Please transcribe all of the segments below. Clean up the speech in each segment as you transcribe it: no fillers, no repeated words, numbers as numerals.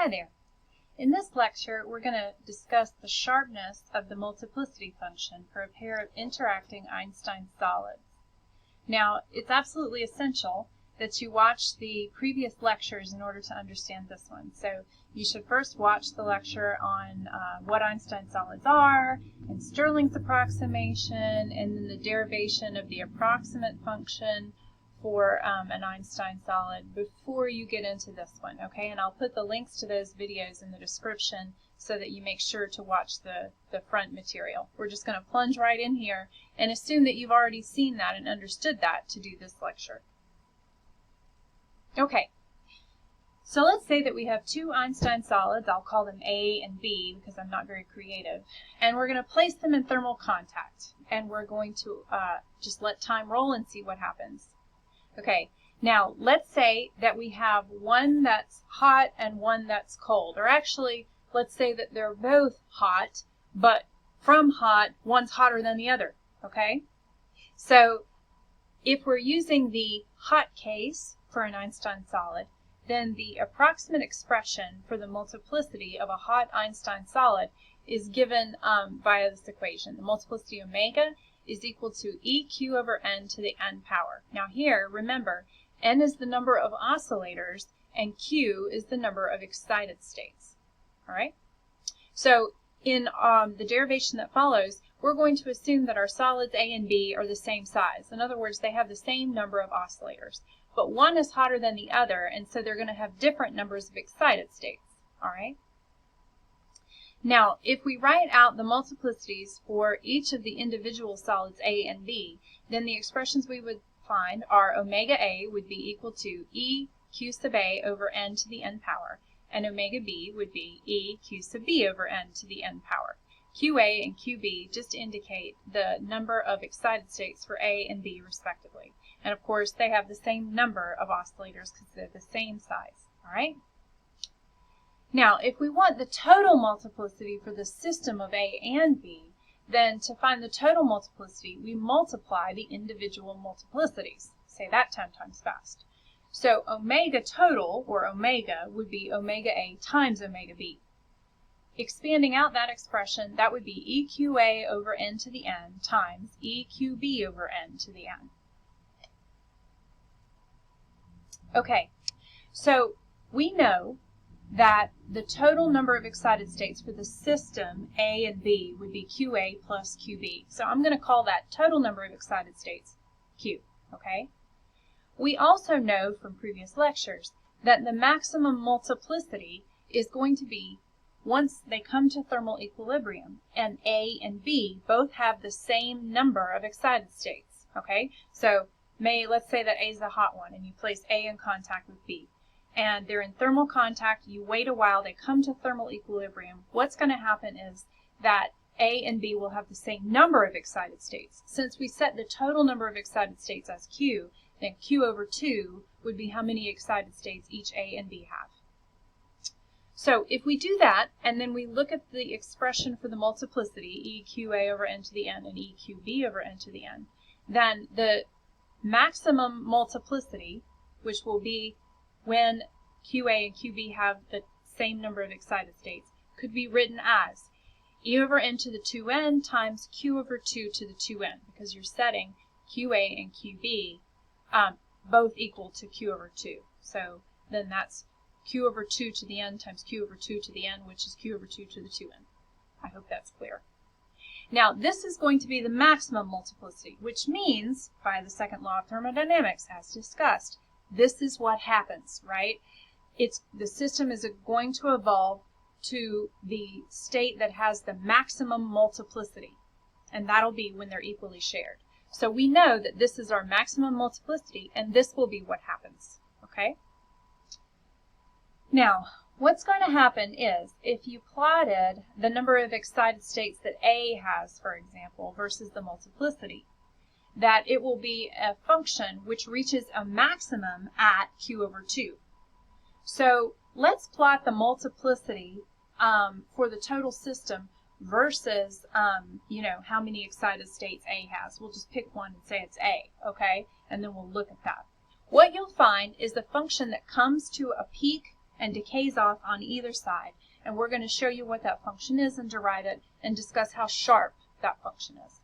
Hi there. In this lecture, we're going to discuss the sharpness of the multiplicity function for a pair of interacting Einstein solids. Now, it's absolutely essential that you watch the previous lectures in order to understand this one. So you should first watch the lecture on what Einstein solids are, and Stirling's approximation, and then the derivation of the approximate function for an Einstein solid before you get into this one, okay? And I'll put the links to those videos in the description so that you make sure to watch the front material. We're just going to plunge right in here and assume that you've already seen that and understood that to do this lecture. Okay, so let's say that we have two Einstein solids. I'll call them A and B because I'm not very creative. And we're going to place them in thermal contact. And we're going to just let time roll and see what happens. Okay, now let's say that we have one that's hot and one that's cold. Or actually, let's say that they're both hot, but from hot, one's hotter than the other. Okay? So if we're using the hot case for an Einstein solid, then the approximate expression for the multiplicity of a hot Einstein solid is given via this equation. The multiplicity omega is equal to EQ over N to the N power. Now here, remember, N is the number of oscillators and Q is the number of excited states. All right? So in the derivation that follows, we're going to assume that our solids A and B are the same size. In other words, they have the same number of oscillators. But one is hotter than the other, and so they're going to have different numbers of excited states. All right? Now, if we write out the multiplicities for each of the individual solids A and B, then the expressions we would find are omega A would be equal to E Q sub A over N to the N power, and omega B would be E Q sub B over N to the N power. QA and QB just indicate the number of excited states for A and B respectively. And of course, they have the same number of oscillators because they're the same size. All right? Now, if we want the total multiplicity for the system of A and B, then to find the total multiplicity, we multiply the individual multiplicities. Say that 10 times fast. So omega total, or omega, would be omega A times omega B. Expanding out that expression, that would be EQA over N to the N times EQB over N to the N. Okay, so we know that the total number of excited states for the system A and B would be QA plus QB. So I'm going to call that total number of excited states Q, okay? We also know from previous lectures that the maximum multiplicity is going to be once they come to thermal equilibrium and A and B both have the same number of excited states, okay? So let's say that A is the hot one and you place A in contact with B. And they're in thermal contact, you wait a while, they come to thermal equilibrium. What's going to happen is that A and B will have the same number of excited states. Since we set the total number of excited states as Q, then Q over 2 would be how many excited states each A and B have. So if we do that, and then we look at the expression for the multiplicity, EQA over N to the N and EQB over N to the N, then the maximum multiplicity, which will be when QA and QB have the same number of excited states, could be written as E over N to the 2N times Q over 2 to the 2N, because you're setting QA and QB both equal to Q over 2. So then that's Q over 2 to the N times Q over 2 to the N, which is Q over 2 to the 2N. I hope that's clear. Now, this is going to be the maximum multiplicity, which means, by the second law of thermodynamics, as discussed, this is what happens, right? The system is going to evolve to the state that has the maximum multiplicity, and that'll be when they're equally shared. So we know that this is our maximum multiplicity, and this will be what happens, okay? Now, what's going to happen is, if you plotted the number of excited states that A has, for example, versus the multiplicity, that it will be a function which reaches a maximum at Q over 2. So let's plot the multiplicity for the total system versus, how many excited states A has. We'll just pick one and say it's A, okay? And then we'll look at that. What you'll find is the function that comes to a peak and decays off on either side. And we're going to show you what that function is and derive it and discuss how sharp that function is.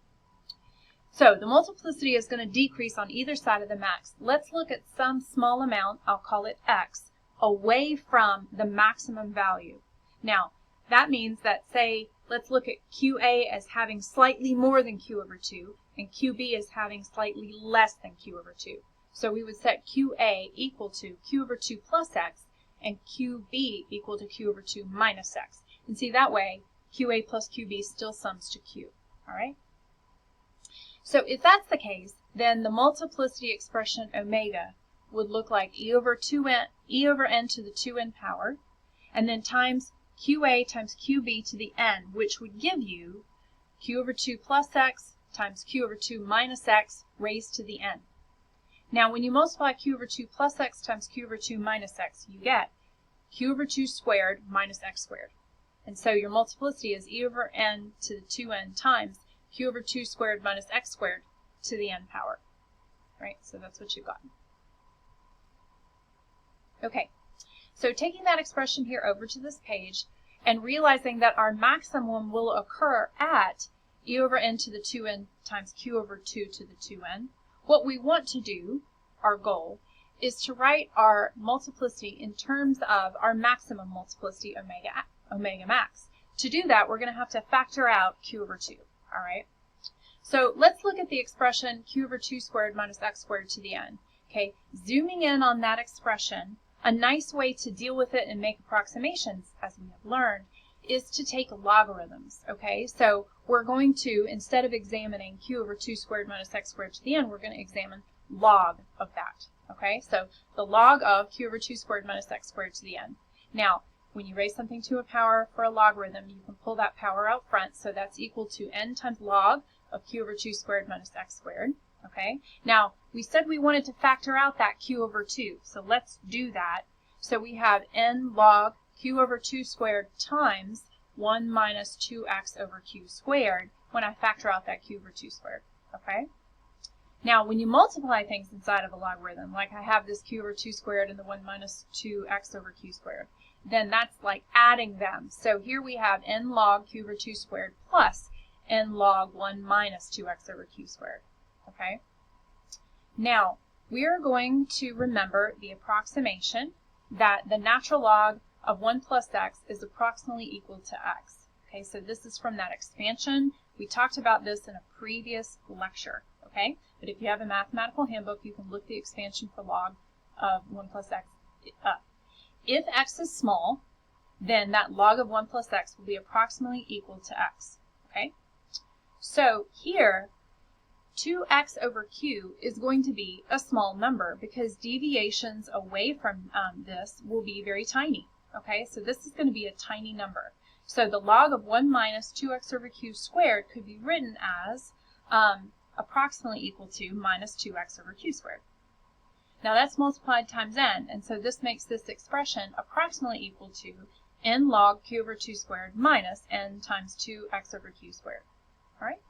So the multiplicity is going to decrease on either side of the max. Let's look at some small amount, I'll call it x, away from the maximum value. Now, that means that, say, let's look at QA as having slightly more than Q over 2, and QB as having slightly less than Q over 2. So we would set QA equal to Q over 2 plus x, and QB equal to Q over 2 minus x. And see, that way, QA plus QB still sums to Q. All right? So if that's the case, then the multiplicity expression omega would look like e over n to the 2n power, and then times QA times QB to the n, which would give you Q over 2 plus x times Q over 2 minus x raised to the n. Now, when you multiply Q over 2 plus x times Q over 2 minus x, you get Q over 2 squared minus x squared. And so your multiplicity is e over n to the 2n times Q over 2 squared minus x squared to the n power. Right? So that's what you've got. Okay. So taking that expression here over to this page and realizing that our maximum will occur at e over n to the 2n times Q over 2 to the 2n, what we want to do, our goal, is to write our multiplicity in terms of our maximum multiplicity, omega max. To do that, we're going to have to factor out Q over 2. All right? So let's look at the expression Q over 2 squared minus x squared to the n. Okay, zooming in on that expression, a nice way to deal with it and make approximations, as we have learned, is to take logarithms. Okay, so we're going to, instead of examining Q over 2 squared minus x squared to the n, we're going to examine log of that. Okay, so the log of Q over 2 squared minus x squared to the n. Now, when you raise something to a power for a logarithm, you can pull that power out front, so that's equal to n times log of Q over 2 squared minus x squared. Okay, now we said we wanted to factor out that Q over 2, so let's do that. So we have n log Q over 2 squared times 1 minus 2x over Q squared when I factor out that Q over 2 squared. Okay, now when you multiply things inside of a logarithm, like I have this Q over 2 squared and the 1 minus 2x over Q squared, then that's like adding them. So here we have n log Q over 2 squared plus n log 1 minus 2x over Q squared. Okay? Now, we are going to remember the approximation that the natural log of 1 plus x is approximately equal to x. Okay, so this is from that expansion. We talked about this in a previous lecture. Okay? But if you have a mathematical handbook, you can look the expansion for log of 1 plus x up. If x is small, then that log of 1 plus x will be approximately equal to x. Okay? So here, 2x over q is going to be a small number because deviations away from this will be very tiny. Okay? So this is going to be a tiny number. So the log of 1 minus 2x over q squared could be written as approximately equal to minus 2x over q squared. Now that's multiplied times n, and so this makes this expression approximately equal to n log q over 2 squared minus n times 2x over q squared. All right?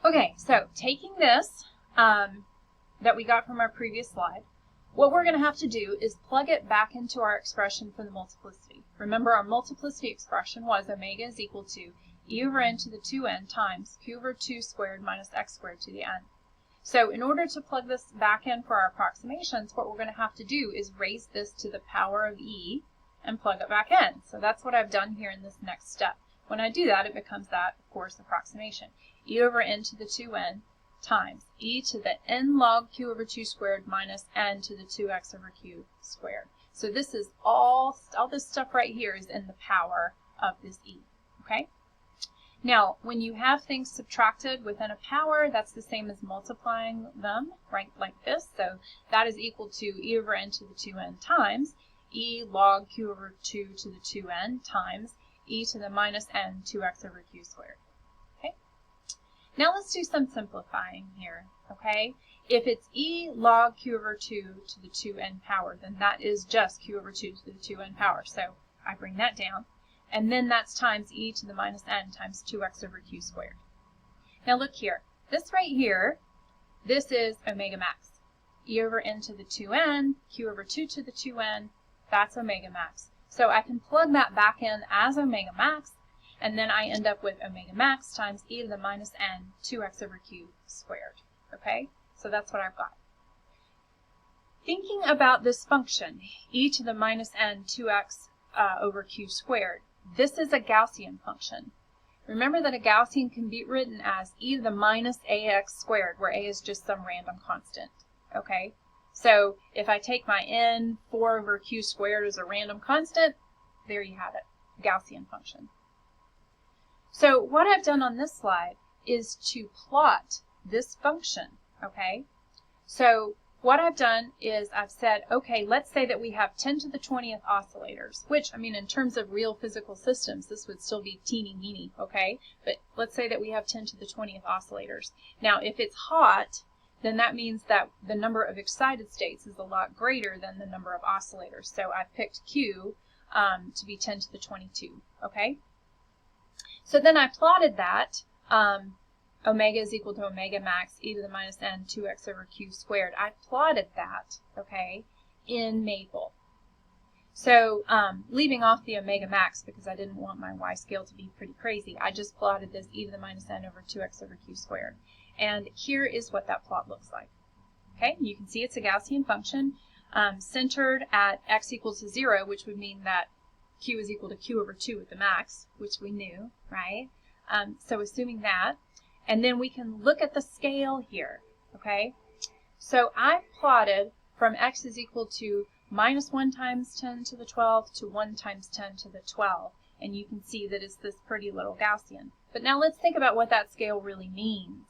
Okay, so taking this that we got from our previous slide, what we're going to have to do is plug it back into our expression for the multiplicity. Remember, our multiplicity expression was omega is equal to e over n to the 2n times q over 2 squared minus x squared to the n. So in order to plug this back in for our approximations, what we're going to have to do is raise this to the power of e and plug it back in. So that's what I've done here in this next step. When I do that, it becomes that, of course, approximation. E over n to the 2n times e to the n log q over 2 squared minus n to the 2x over q squared. So this is all this stuff right here is in the power of this e. Okay? Now, when you have things subtracted within a power, that's the same as multiplying them, right, like this. So that is equal to e over n to the 2n times e log q over 2 to the 2n times e to the minus n 2x over q squared. Okay? Now let's do some simplifying here, okay? If it's e log q over 2 to the 2n power, then that is just q over 2 to the 2n power. So I bring that down. And then that's times e to the minus n times 2x over q squared. Now look here. This right here, this is omega max. E over n to the 2n, Q over 2 to the 2n, that's omega max. So I can plug that back in as omega max, and then I end up with omega max times e to the minus n 2x over q squared. Okay, so that's what I've got. Thinking about this function, e to the minus n 2x over q squared, this is a Gaussian function. Remember that a Gaussian can be written as e to the minus ax squared, where a is just some random constant. Okay, so if I take my n, 4 over q squared as a random constant, there you have it, Gaussian function. So what I've done on this slide is to plot this function, okay? So what I've done is I've said, okay, let's say that we have 10 to the 20th oscillators, which, I mean, in terms of real physical systems, this would still be teeny weeny, okay? But let's say that we have 10 to the 20th oscillators. Now, if it's hot, then that means that the number of excited states is a lot greater than the number of oscillators. So I've picked Q to be 10 to the 22, okay? So then I plotted that, omega is equal to omega max e to the minus n 2x over q squared. I plotted that, okay, in Maple. So leaving off the omega max because I didn't want my y scale to be pretty crazy, I just plotted this e to the minus n over 2x over q squared. And here is what that plot looks like. Okay, you can see it's a Gaussian function centered at x equals to 0, which would mean that q is equal to q over 2 at the max, which we knew, right? So assuming that, and then we can look at the scale here, okay? So I've plotted from x is equal to minus 1 times 10 to the 12 to 1 times 10 to the 12, and you can see that it's this pretty little Gaussian. But now let's think about what that scale really means.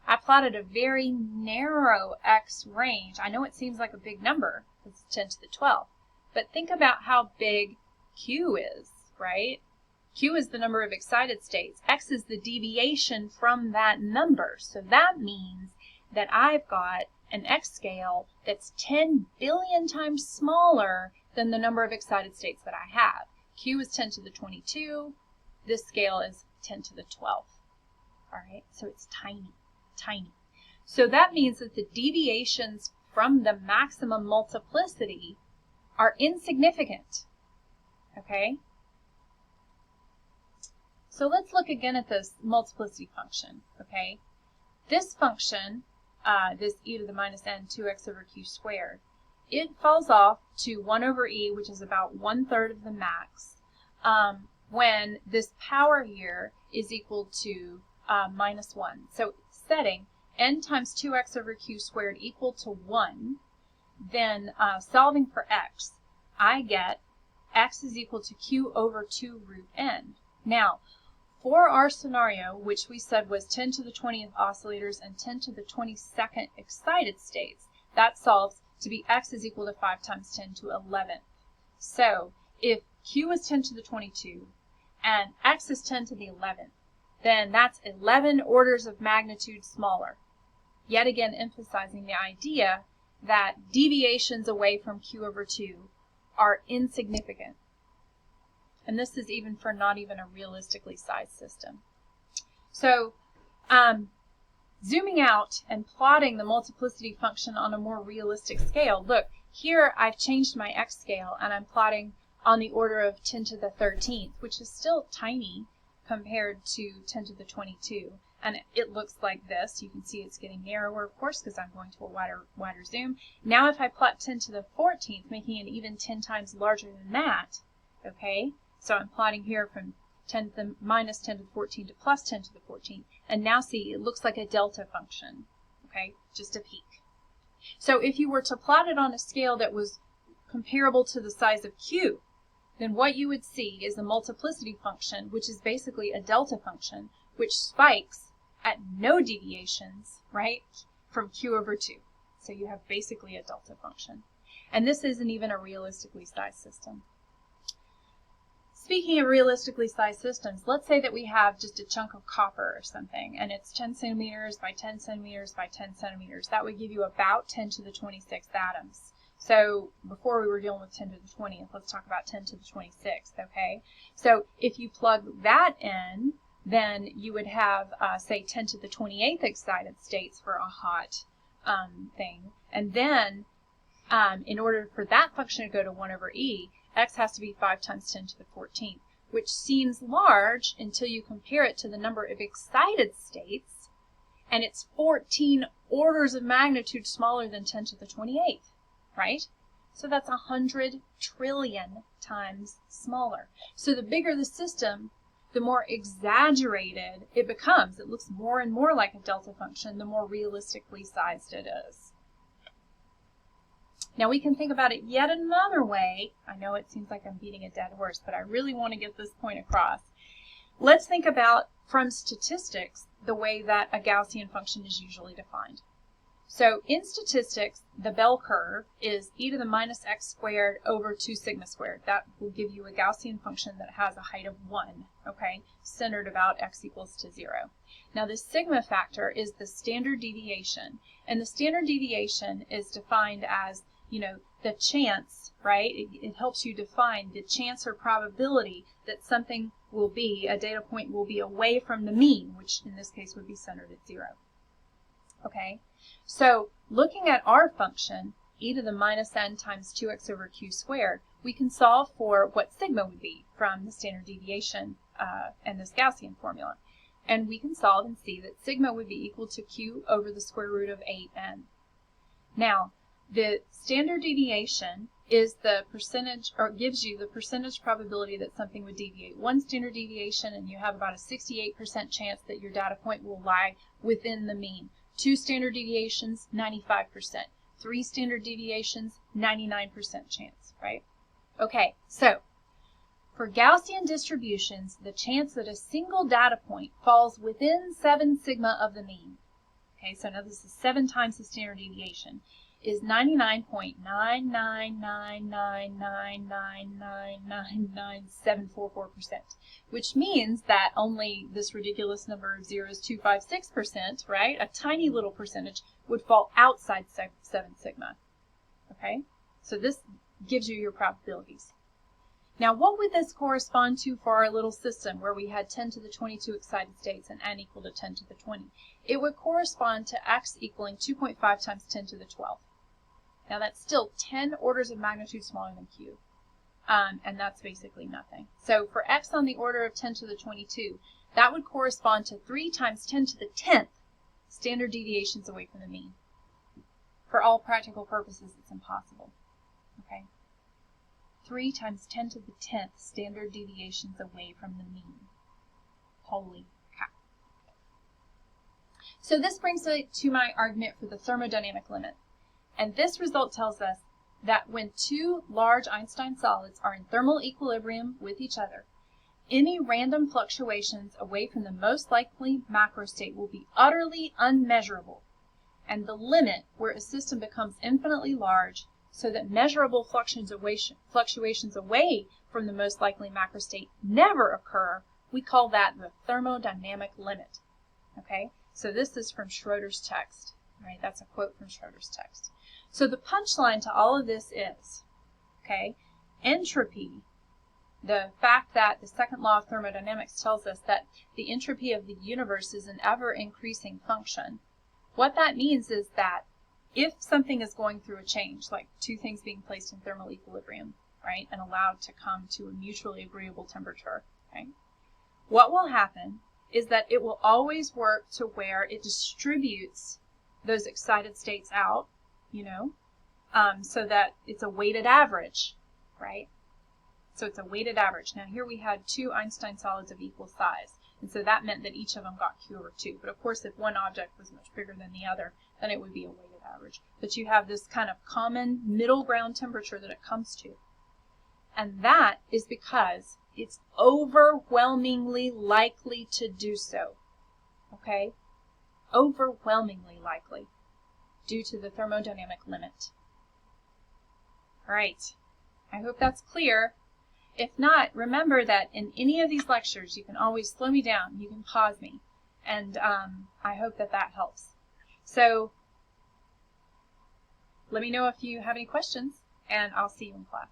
I plotted a very narrow x range. I know it seems like a big number, it's 10 to the 12, but think about how big q is, right? Q is the number of excited states. X is the deviation from that number. So that means that I've got an x scale that's 10 billion times smaller than the number of excited states that I have. Q is 10 to the 22. This scale is 10 to the 12. All right, so it's tiny, tiny. So that means that the deviations from the maximum multiplicity are insignificant. Okay? So let's look again at this multiplicity function, okay? This function, this e to the minus n 2x over q squared, it falls off to 1 over e, which is about 1/3 of the max, when this power here is equal to minus 1. So setting n times 2x over q squared equal to 1, then solving for x, I get x is equal to q over 2 root n. Now, for our scenario, which we said was 10 to the 20th oscillators and 10 to the 22nd excited states, that solves to be x is equal to 5 times 10 to 11th. So if q is 10 to the 22 and x is 10 to the 11th, then that's 11 orders of magnitude smaller. Yet again emphasizing the idea that deviations away from q over 2 are insignificant. And this is even for not even a realistically sized system. So zooming out and plotting the multiplicity function on a more realistic scale, look, here I've changed my x scale and I'm plotting on the order of 10 to the 13th, which is still tiny compared to 10 to the 22. And it looks like this. You can see it's getting narrower, of course, because I'm going to a wider zoom. Now if I plot 10 to the 14th, making it even 10 times larger than that, okay? So I'm plotting here from 10 to the minus 10 to the 14 to plus 10 to the 14. And now see, it looks like a delta function, okay? Just a peak. So if you were to plot it on a scale that was comparable to the size of q, then what you would see is a multiplicity function, which is basically a delta function, which spikes at no deviations, right, from q over 2. So you have basically a delta function. And this isn't even a realistically sized system. Speaking of realistically sized systems, let's say that we have just a chunk of copper or something, and it's 10 centimeters by 10 centimeters by 10 centimeters. That would give you about 10 to the 26th atoms. So before we were dealing with 10 to the 20th, let's talk about 10 to the 26th, okay? So if you plug that in, then you would have, say, 10 to the 28th excited states for a hot thing. And then in order for that function to go to 1 over e, x has to be 5 times 10 to the 14th, which seems large until you compare it to the number of excited states, and it's 14 orders of magnitude smaller than 10 to the 28th, right? So that's 100 trillion times smaller. So the bigger the system, the more exaggerated it becomes. It looks more and more like a delta function the more realistically sized it is. Now we can think about it yet another way. I know it seems like I'm beating a dead horse, but I really want to get this point across. Let's think about, from statistics, the way that a Gaussian function is usually defined. So in statistics, the bell curve is e to the minus x squared over 2 sigma squared. That will give you a Gaussian function that has a height of 1, okay, centered about x equals to 0. Now the sigma factor is the standard deviation, and the standard deviation is defined as, you know, the chance, right? It helps you define the chance or probability that something will be, a data point will be away from the mean, which in this case would be centered at 0. Okay, so looking at our function, e to the minus n times 2x over q squared, we can solve for what sigma would be from the standard deviation and this Gaussian formula. And we can solve and see that sigma would be equal to q over the square root of 8n. Now, the standard deviation is the percentage, or gives you the percentage probability that something would deviate. One standard deviation and you have about a 68% chance that your data point will lie within the mean. 2 standard deviations, 95%. 3 standard deviations, 99% chance, right? Okay, so for Gaussian distributions, the chance that a single data point falls within 7 sigma of the mean, okay, so now this is 7 times the standard deviation, is 99.99999999974%, which means that only this ridiculous number of zeros, 256%, right, a tiny little percentage, would fall outside 7 sigma, okay? So this gives you your probabilities. Now, what would this correspond to for our little system where we had 10 to the 22 excited states and n equal to 10 to the 20? It would correspond to x equaling 2.5 times 10 to the 12. Now, that's still 10 orders of magnitude smaller than q, and that's basically nothing. So for x on the order of 10 to the 22, that would correspond to 3 times 10 to the 10th standard deviations away from the mean. For all practical purposes, it's impossible, okay? 3 times 10 to the 10th standard deviations away from the mean. Holy cow. So this brings me to my argument for the thermodynamic limit. And this result tells us that when 2 large Einstein solids are in thermal equilibrium with each other, any random fluctuations away from the most likely macrostate will be utterly unmeasurable. And the limit, where a system becomes infinitely large, so that measurable fluctuations away from the most likely macrostate never occur, we call that the thermodynamic limit. Okay, so this is from Schroeder's text, right? That's a quote from Schroeder's text. So the punchline to all of this is, okay, entropy, the fact that the second law of thermodynamics tells us that the entropy of the universe is an ever-increasing function. What that means is that if something is going through a change, like 2 things being placed in thermal equilibrium, right, and allowed to come to a mutually agreeable temperature, right, what will happen is that it will always work to where it distributes those excited states out, you know, so that it's a weighted average, right? So it's a weighted average. Now here we had 2 Einstein solids of equal size, and so that meant that each of them got q over 2. But of course, if one object was much bigger than the other, then it would be a weighted average. But you have this kind of common middle ground temperature that it comes to. And that is because it's overwhelmingly likely to do so, okay? Overwhelmingly likely, due to the thermodynamic limit. All right, I hope that's clear. If not, remember that in any of these lectures, you can always slow me down, you can pause me, and I hope that that helps. So let me know if you have any questions, and I'll see you in class.